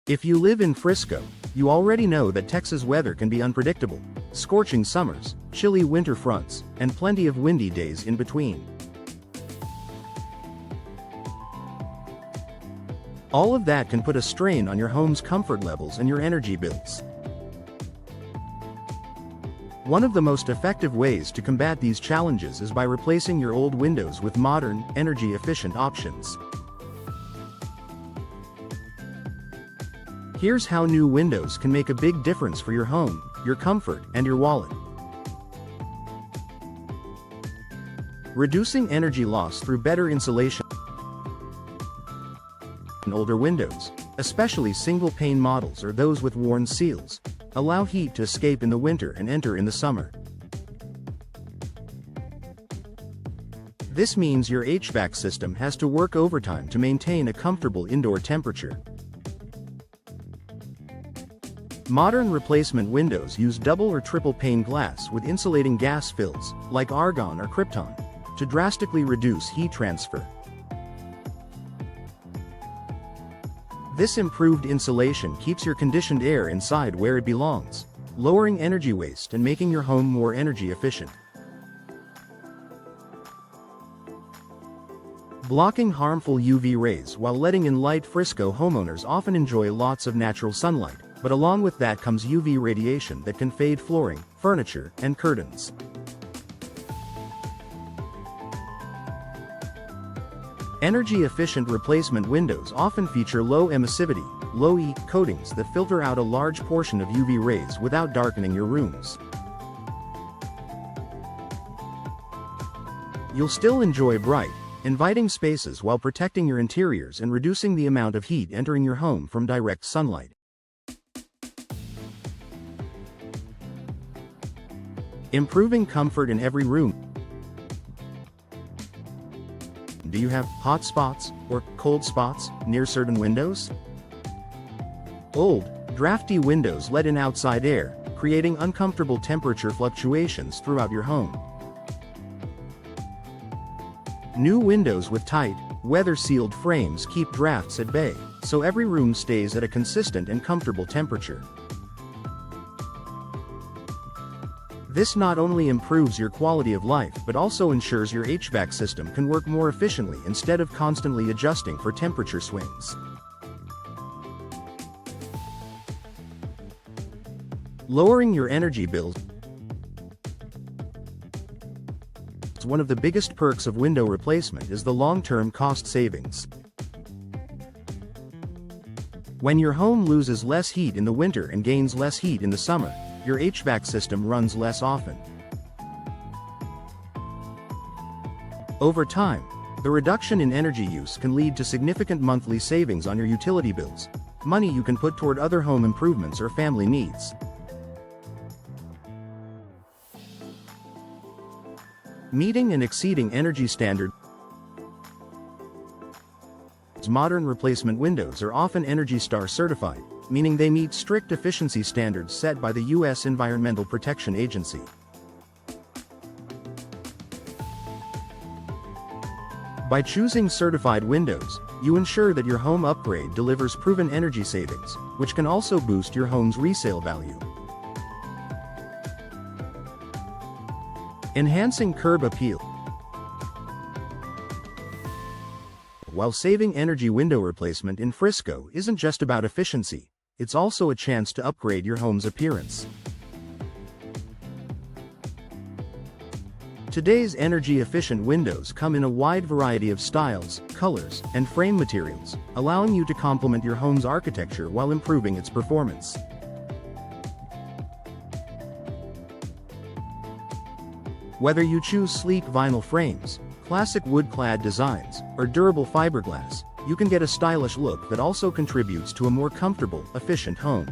If you live in Frisco, you already know that Texas weather can be unpredictable, scorching summers, chilly winter fronts, and plenty of windy days in between. All of that can put a strain on your home's comfort levels and your energy bills. One of the most effective ways to combat these challenges is by replacing your old windows with modern, energy-efficient options. Here's how new windows can make a big difference for your home, your comfort, and your wallet. Reducing energy loss through better insulation. Older windows, especially single-pane models or those with worn seals, allow heat to escape in the winter and enter in the summer. This means your HVAC system has to work overtime to maintain a comfortable indoor temperature. Modern replacement windows use double or triple pane glass with insulating gas fills, like argon or krypton, to drastically reduce heat transfer. This improved insulation keeps your conditioned air inside where it belongs, lowering energy waste and making your home more energy efficient. Blocking harmful UV rays while letting in light. Frisco homeowners often enjoy lots of natural sunlight, but along with that comes UV radiation that can fade flooring, furniture, and curtains. Energy-efficient replacement windows often feature low emissivity, low-E coatings that filter out a large portion of UV rays without darkening your rooms. You'll still enjoy bright, inviting spaces while protecting your interiors and reducing the amount of heat entering your home from direct sunlight. Improving comfort in every room. Do you have hot spots or cold spots near certain windows? Old, drafty windows let in outside air, creating uncomfortable temperature fluctuations throughout your home. New windows with tight, weather-sealed frames keep drafts at bay, so every room stays at a consistent and comfortable temperature. This not only improves your quality of life but also ensures your HVAC system can work more efficiently instead of constantly adjusting for temperature swings. Lowering your energy bills. One of the biggest perks of window replacement is the long-term cost savings. When your home loses less heat in the winter and gains less heat in the summer, your HVAC system runs less often. Over time, the reduction in energy use can lead to significant monthly savings on your utility bills, money you can put toward other home improvements or family needs. Meeting and exceeding energy standards. Modern replacement windows are often ENERGY STAR certified, meaning they meet strict efficiency standards set by the U.S. Environmental Protection Agency. By choosing certified windows, you ensure that your home upgrade delivers proven energy savings, which can also boost your home's resale value. Enhancing curb appeal. While saving energy, window replacement in Frisco isn't just about efficiency, it's also a chance to upgrade your home's appearance. Today's energy-efficient windows come in a wide variety of styles, colors, and frame materials, allowing you to complement your home's architecture while improving its performance. Whether you choose sleek vinyl frames, classic wood-clad designs, or durable fiberglass, you can get a stylish look that also contributes to a more comfortable, efficient home.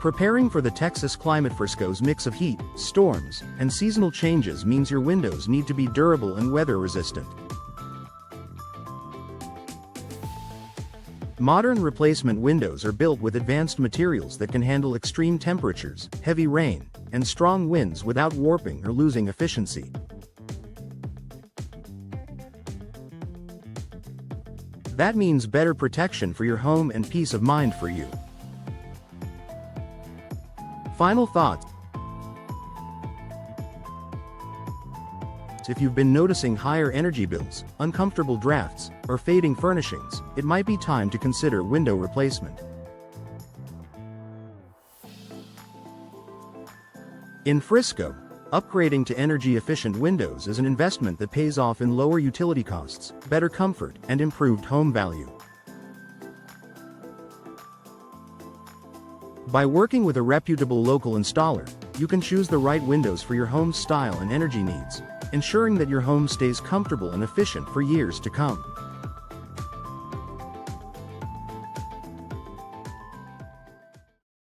Preparing for the Texas climate. Frisco's mix of heat, storms, and seasonal changes means your windows need to be durable and weather-resistant. Modern replacement windows are built with advanced materials that can handle extreme temperatures, heavy rain, and strong winds without warping or losing efficiency. That means better protection for your home and peace of mind for you. Final thoughts. If you've been noticing higher energy bills, uncomfortable drafts, or fading furnishings, it might be time to consider window replacement. In Frisco, upgrading to energy-efficient windows is an investment that pays off in lower utility costs, better comfort, and improved home value. By working with a reputable local installer, you can choose the right windows for your home's style and energy needs, ensuring that your home stays comfortable and efficient for years to come.